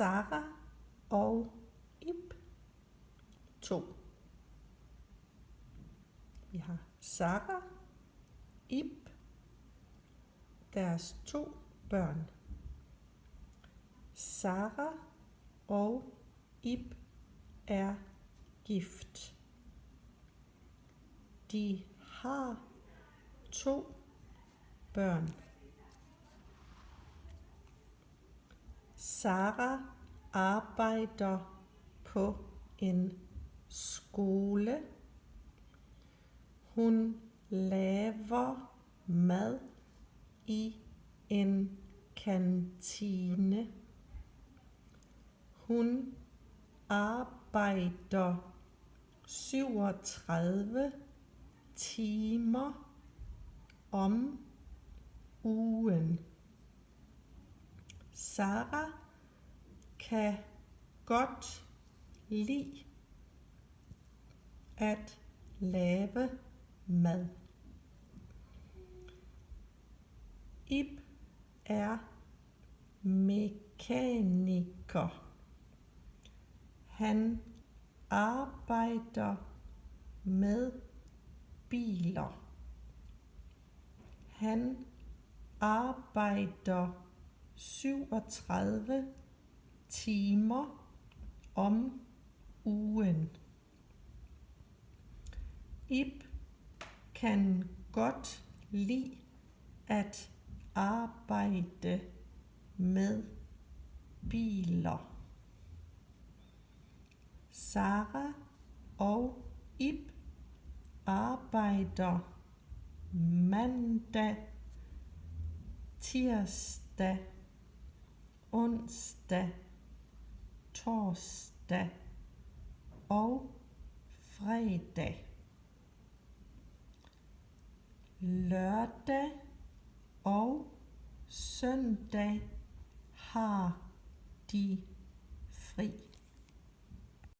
Sara og Ib. 2. Vi har Sara, Ib, deres 2 børn. Sara og Ib er gift. De har 2 børn. Sara arbejder på en skole. Hun laver mad i en kantine. Hun arbejder 37 timer om ugen. Sara kan godt lide at lave mad. Ib er mekaniker. Han arbejder med biler. Han arbejder 37 timer om ugen. Ib kan godt lide at arbejde med biler. Sara og Ib arbejder mandag, tirsdag, onsdag, torsdag og fredag. Lørdag og søndag har de fri.